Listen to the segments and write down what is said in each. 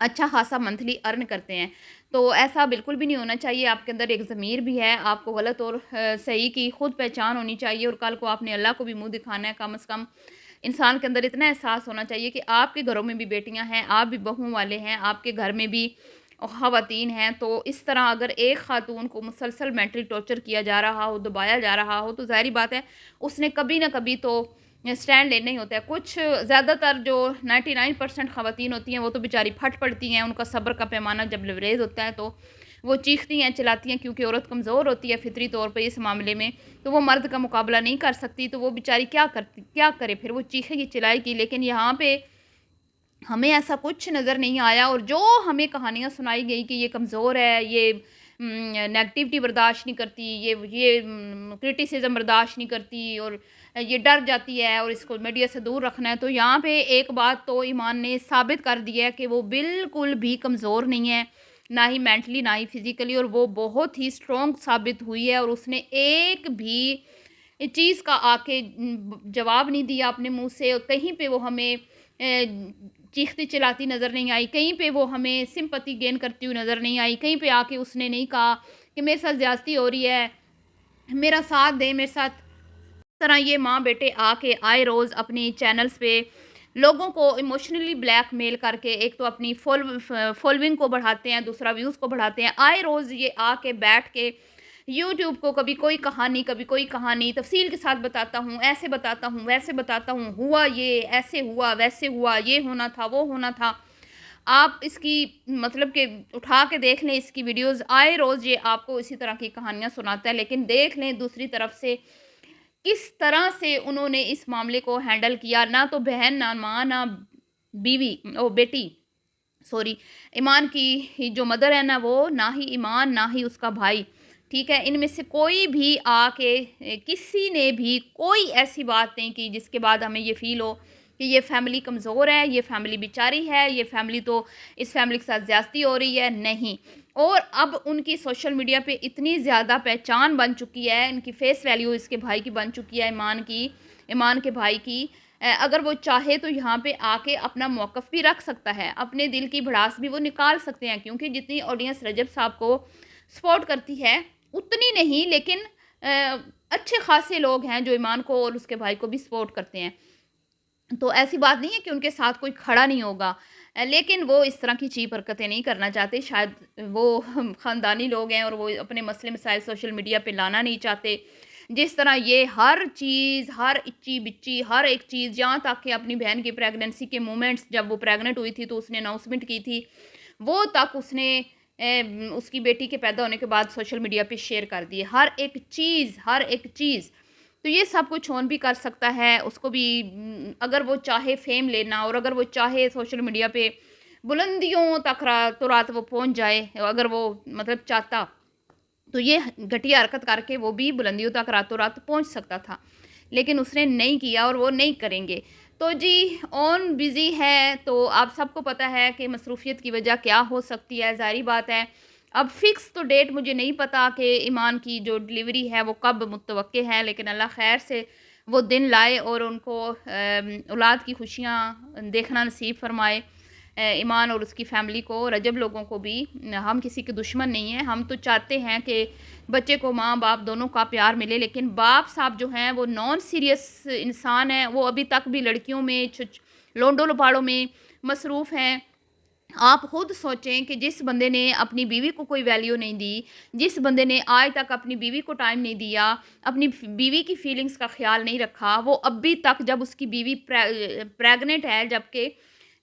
اچھا خاصا منتھلی ارن کرتے ہیں۔ تو ایسا بالکل بھی نہیں ہونا چاہیے، آپ کے اندر ایک ضمیر بھی ہے، آپ کو غلط اور صحیح کی خود پہچان ہونی چاہیے، اور کل کو آپ نے اللہ کو بھی منہ دکھانا ہے، کم از کم انسان کے اندر اتنا احساس ہونا چاہیے کہ آپ کے گھروں میں بھی بیٹیاں ہیں، آپ بھی بہوؤں والے ہیں، آپ کے گھر میں بھی خواتین ہیں، تو اس طرح اگر ایک خاتون کو مسلسل مینٹلی ٹارچر کیا جا رہا ہو، دبایا جا رہا ہو، تو ظاہری بات ہے اس نے کبھی نہ کبھی تو اسٹینڈ لینا ہی ہوتا ہے۔ کچھ زیادہ تر جو 99% خواتین ہوتی ہیں وہ تو بیچاری پھٹ پڑتی ہیں، ان کا صبر کا پیمانہ جب لیوریج ہوتا ہے تو وہ چیختی ہیں چلاتی ہیں، کیونکہ عورت کمزور ہوتی ہے فطری طور پہ اس معاملے میں، تو وہ مرد کا مقابلہ نہیں کر سکتی، تو وہ بیچاری کیا کرے پھر، وہ چیخے گی چلائے گی۔ لیکن یہاں پہ ہمیں ایسا کچھ نظر نہیں آیا، اور جو ہمیں کہانیاں سنائی گئی کہ یہ کمزور ہے، یہ نیگٹیوٹی برداشت نہیں کرتی، یہ کرٹیسزم برداشت نہیں کرتی، اور یہ ڈر جاتی ہے اور اس کو میڈیا سے دور رکھنا ہے، تو یہاں پہ ایک بات تو ایمان نے ثابت کر دی ہے کہ وہ بالکل بھی کمزور نہیں ہے، نہ ہی مینٹلی نہ ہی فزیکلی، اور وہ بہت ہی اسٹرانگ ثابت ہوئی ہے، اور اس نے ایک بھی چیز کا آ کے جواب نہیں دیا اپنے منہ سے، اور کہیں پہ وہ ہمیں چیختی چلاتی نظر نہیں آئی، کہیں پہ وہ ہمیں سمپتی گین کرتی ہوئی نظر نہیں آئی، کہیں پہ آ کے اس نے نہیں کہا کہ میرے ساتھ زیادتی ہو رہی ہے، میرا ساتھ دیں، میرے ساتھ۔ اس طرح یہ ماں بیٹے آ کے آئے روز اپنی چینلز پہ لوگوں کو ایموشنلی بلیک میل کر کے، ایک تو اپنی فالوئنگ کو بڑھاتے ہیں، دوسرا ویوز کو بڑھاتے ہیں، آئے روز یہ آ کے بیٹھ کے یوٹیوب کو کبھی کوئی کہانی تفصیل کے ساتھ بتاتا ہوں، ایسے بتاتا ہوں، ویسے بتاتا ہوں، ہوا یہ ایسے ہوا ویسے ہوا، یہ ہونا تھا وہ ہونا تھا۔ آپ اس کی مطلب کہ اٹھا کے دیکھ لیں اس کی ویڈیوز، آئے روز یہ آپ کو اسی طرح کی کہانیاں سناتا ہے، لیکن دیکھ لیں دوسری طرف سے کس طرح سے انہوں نے اس معاملے کو ہینڈل کیا، نہ تو بہن نہ ماں نہ بیوی بیٹی سوری ایمان کی جو مدر ہے نا، وہ نہ ہی ایمان نہ ہی اس کا بھائی، ٹھیک ہے، ان میں سے کوئی بھی آ کے کسی نے بھی کوئی ایسی بات نہیں کی جس کے بعد ہمیں یہ فیل ہو کہ یہ فیملی کمزور ہے، یہ فیملی بیچاری ہے، یہ فیملی تو اس فیملی کے ساتھ زیادتی ہو رہی ہے، نہیں۔ اور اب ان کی سوشل میڈیا پہ اتنی زیادہ پہچان بن چکی ہے، ان کی فیس ویلیو اس کے بھائی کی بن چکی ہے، ایمان کے بھائی کی، اگر وہ چاہے تو یہاں پہ آ کے اپنا موقف بھی رکھ سکتا ہے، اپنے دل کی بھڑاس بھی وہ نکال سکتے ہیں، کیونکہ جتنی آڈینس رجب صاحب کو سپورٹ کرتی ہے اتنی نہیں، لیکن اچھے خاصے لوگ ہیں جو ایمان کو اور اس کے بھائی کو بھی سپورٹ کرتے ہیں، تو ایسی بات نہیں ہے کہ ان کے ساتھ کوئی کھڑا نہیں ہوگا، لیکن وہ اس طرح کی چیپ حرکتیں نہیں کرنا چاہتے، شاید وہ خاندانی لوگ ہیں اور وہ اپنے مسئلے مسائل سوشل میڈیا پہ لانا نہیں چاہتے، جس طرح یہ ہر چیز، ہر اچی بچی، ہر ایک چیز، یہاں تک کہ اپنی بہن کی پریگننسی کے مومنٹس جب وہ پریگننٹ ہوئی تھی تو اس نے اناؤنسمنٹ کی تھی، وہ تک اس نے اس کی بیٹی کے پیدا ہونے کے بعد سوشل میڈیا پہ شیئر کر دی، ہر ایک چیز۔ تو یہ سب کچھ اون بھی کر سکتا ہے، اس کو بھی اگر وہ چاہے فیم لینا، اور اگر وہ چاہے سوشل میڈیا پہ بلندیوں تک رات وہ پہنچ جائے، اگر وہ مطلب چاہتا تو یہ گھٹیا حرکت کر کے وہ بھی بلندیوں تک رات پہنچ سکتا تھا، لیکن اس نے نہیں کیا اور وہ نہیں کریں گے۔ تو جی اون بزی ہے، تو آپ سب کو پتہ ہے کہ مصروفیت کی وجہ کیا ہو سکتی ہے، ظاہری بات ہے۔ اب فکس تو ڈیٹ مجھے نہیں پتا کہ ایمان کی جو ڈیلیوری ہے وہ کب متوقع ہے، لیکن اللہ خیر سے وہ دن لائے اور ان کو اولاد کی خوشیاں دیکھنا نصیب فرمائے، ایمان اور اس کی فیملی کو، رجب لوگوں کو بھی۔ ہم کسی کے دشمن نہیں ہیں، ہم تو چاہتے ہیں کہ بچے کو ماں باپ دونوں کا پیار ملے، لیکن باپ صاحب جو ہیں وہ نان سیریس انسان ہیں، وہ ابھی تک بھی لڑکیوں میں لونڈوں لپاڑوں میں مصروف ہیں۔ آپ خود سوچیں کہ جس بندے نے اپنی بیوی کو کوئی ویلیو نہیں دی، جس بندے نے آج تک اپنی بیوی کو ٹائم نہیں دیا، اپنی بیوی کی فیلنگز کا خیال نہیں رکھا، وہ ابھی تک جب اس کی بیوی پریگننٹ ہے، جبکہ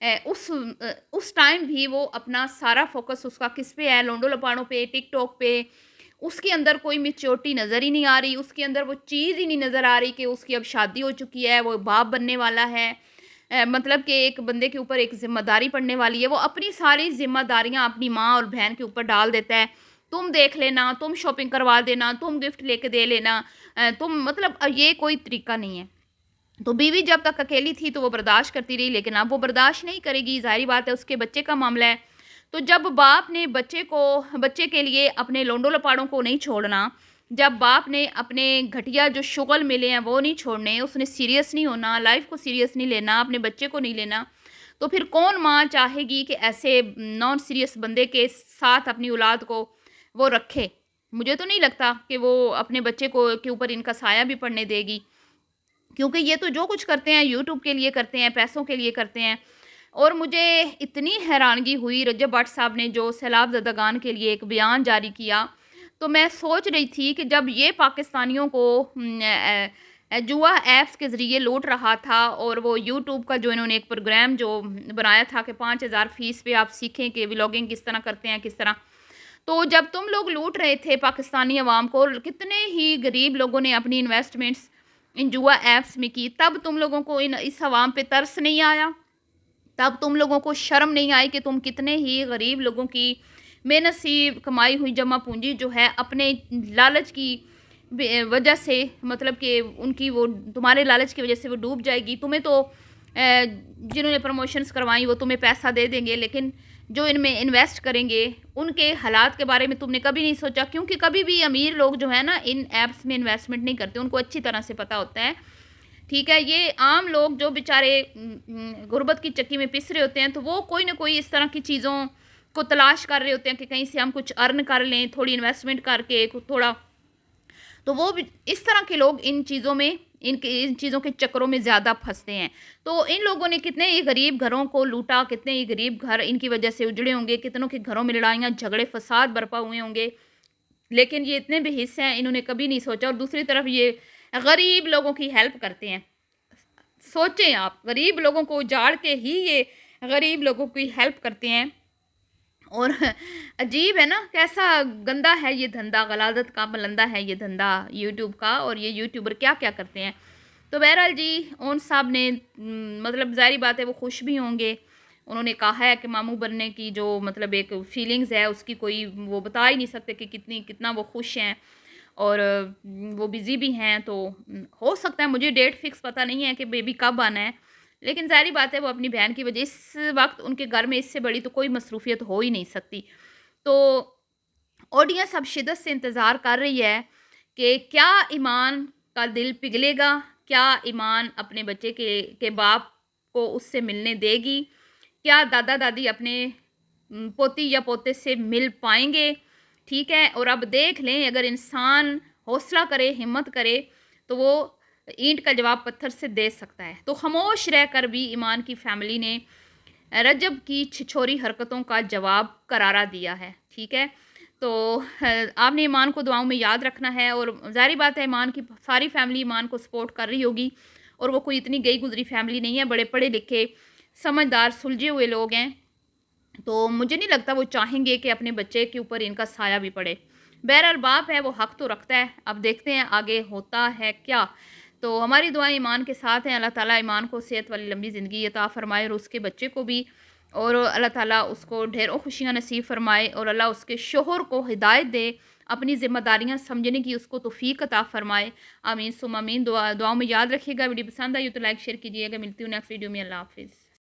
اس ٹائم بھی وہ اپنا سارا فوکس اس کا کس پہ ہے، لونڈو لپاڑوں پہ، ٹک ٹاک پہ، اس کے اندر کوئی میچورٹی نظر ہی نہیں آ رہی، اس کے اندر وہ چیز ہی نہیں نظر آ رہی کہ اس کی اب شادی ہو چکی ہے، وہ باپ بننے والا ہے، مطلب کہ ایک بندے کے اوپر ایک ذمہ داری پڑنے والی ہے، وہ اپنی ساری ذمہ داریاں اپنی ماں اور بہن کے اوپر ڈال دیتا ہے، تم دیکھ لینا، تم شاپنگ کروا دینا، تم گفٹ لے کے دے لینا، تم مطلب یہ کوئی طریقہ نہیں ہے۔ تو بیوی جب تک اکیلی تھی تو وہ برداشت کرتی رہی، لیکن اب وہ برداشت نہیں کرے گی، ظاہری بات ہے، اس کے بچے کا معاملہ ہے۔ تو جب باپ نے بچے کے لیے اپنے لونڈوں لپاڑوں کو نہیں چھوڑنا، جب باپ نے اپنے گھٹیا جو شغل ملے ہیں وہ نہیں چھوڑنے، اس نے سیریس نہیں ہونا، لائف کو سیریس نہیں لینا، اپنے بچے کو نہیں لینا، تو پھر کون ماں چاہے گی کہ ایسے نان سیریس بندے کے ساتھ اپنی اولاد کو وہ رکھے؟ مجھے تو نہیں لگتا کہ وہ اپنے بچے کو کے اوپر ان کا سایہ بھی پڑنے دے گی، کیونکہ یہ تو جو کچھ کرتے ہیں یوٹیوب کے لیے کرتے ہیں، پیسوں کے لیے کرتے ہیں۔ اور مجھے اتنی حیرانگی ہوئی رجب بٹ صاحب نے جو سیلاب زدگان کے لیے ایک بیان جاری کیا، تو میں سوچ رہی تھی کہ جب یہ پاکستانیوں کو جوا ایپس کے ذریعے لوٹ رہا تھا، اور وہ یوٹیوب کا جو انہوں نے ایک پروگرام جو بنایا تھا کہ 5,000 فیس پہ آپ سیکھیں کہ ولاگنگ کس طرح کرتے ہیں، کس طرح، تو جب تم لوگ لوٹ رہے تھے پاکستانی عوام کو، کتنے ہی غریب لوگوں نے اپنی انویسٹمنٹس ان جوا ایپس میں کی، تب تم لوگوں کو اس عوام پہ ترس نہیں آیا؟ تب تم لوگوں کو شرم نہیں آئی کہ تم کتنے ہی غریب لوگوں کی محنت سے کمائی ہوئی جمع پونجی جو ہے اپنے لالچ کی وجہ سے، مطلب کہ ان کی وہ تمہارے لالچ کی وجہ سے وہ ڈوب جائے گی؟ تمہیں تو جنہوں نے پروموشنز کروائیں وہ تمہیں پیسہ دے دیں گے، لیکن جو ان میں انویسٹ کریں گے ان کے حالات کے بارے میں تم نے کبھی نہیں سوچا، کیونکہ کبھی بھی امیر لوگ جو ہے نا ان ایپس میں انویسٹمنٹ نہیں کرتے، ان کو اچھی طرح سے پتہ ہوتا ہے، ٹھیک ہے؟ یہ عام لوگ جو بیچارے غربت کی چکی میں پس رہے ہوتے ہیں، تو وہ کوئی نہ کوئی اس طرح کی چیزوں کو تلاش کر رہے ہوتے ہیں کہ کہیں سے ہم کچھ ارن کر لیں، تھوڑی انویسٹمنٹ کر کے تھوڑا، تو وہ بھی اس طرح کے لوگ ان چیزوں میں ان چیزوں کے چکروں میں زیادہ پھنستے ہیں۔ تو ان لوگوں نے کتنے ہی غریب گھروں کو لوٹا، کتنے ہی غریب گھر ان کی وجہ سے اجڑے ہوں گے، کتنوں کے گھروں میں لڑائیاں جھگڑے فساد برپا ہوئے ہوں گے، لیکن یہ اتنے بے حص ہیں، انہوں نے کبھی نہیں سوچا۔ اور دوسری طرف یہ غریب لوگوں کی ہیلپ کرتے ہیں، سوچیں آپ، غریب لوگوں کو اجاڑ کے ہی یہ غریب لوگوں کی ہیلپ کرتے ہیں۔ اور عجیب ہے نا، کیسا گندا ہے یہ دھندا، غلاظت کا بلندہ ہے یہ دھندا یوٹیوب کا، اور یہ یوٹیوبر کیا کیا کرتے ہیں۔ تو بہرحال جی، اون صاحب نے مطلب ظاہری بات ہے وہ خوش بھی ہوں گے، انہوں نے کہا ہے کہ ماموں بننے کی جو مطلب ایک فیلنگز ہے اس کی کوئی وہ بتا ہی نہیں سکتے کہ کتنا وہ خوش ہیں، اور وہ بزی بھی ہیں، تو ہو سکتا ہے، مجھے ڈیٹ فکس پتہ نہیں ہے کہ بیبی کب آنا ہے، لیکن ظاہری بات ہے وہ اپنی بہن کی وجہ، اس وقت ان کے گھر میں اس سے بڑی تو کوئی مصروفیت ہو ہی نہیں سکتی۔ تو آڈینس اب شدت سے انتظار کر رہی ہے کہ کیا ایمان کا دل پگھلے گا، کیا ایمان اپنے بچے کے باپ کو اس سے ملنے دے گی، کیا دادا دادی اپنے پوتی یا پوتے سے مل پائیں گے، ٹھیک ہے؟ اور اب دیکھ لیں، اگر انسان حوصلہ کرے، ہمت کرے، تو وہ اینٹ کا جواب پتھر سے دے سکتا ہے۔ تو خاموش رہ کر بھی ایمان کی فیملی نے رجب کی چھچوری حرکتوں کا جواب کرارا دیا ہے، ٹھیک ہے؟ تو آپ نے ایمان کو دعاؤں میں یاد رکھنا ہے، اور ظاہری بات ہے ایمان کی ساری فیملی ایمان کو سپورٹ کر رہی ہوگی، اور وہ کوئی اتنی گئی گزری فیملی نہیں ہے، بڑے پڑھے لکھے سمجھدار سلجھے ہوئے لوگ ہیں، تو مجھے نہیں لگتا وہ چاہیں گے کہ اپنے بچے کے اوپر ان کا سایہ بھی پڑے۔ بہرحال باپ ہے وہ حق تو رکھتا ہے، اب دیکھتے ہیں آگے ہوتا ہے کیا۔ تو ہماری دعائیں ایمان کے ساتھ ہیں، اللہ تعالیٰ ایمان کو صحت والی لمبی زندگی عطا فرمائے، اور اس کے بچے کو بھی، اور اللہ تعالیٰ اس کو ڈھیروں خوشیاں نصیب فرمائے، اور اللہ اس کے شوہر کو ہدایت دے، اپنی ذمہ داریاں سمجھنے کی اس کو توفیق عطا فرمائے، آمین ثم آمین۔ دعاؤں میں یاد رکھیے گا، ویڈیو پسند آئی تو لائک شیئر کیجیے گا، ملتی ہوں نیکسٹ ویڈیو میں، اللہ حافظ۔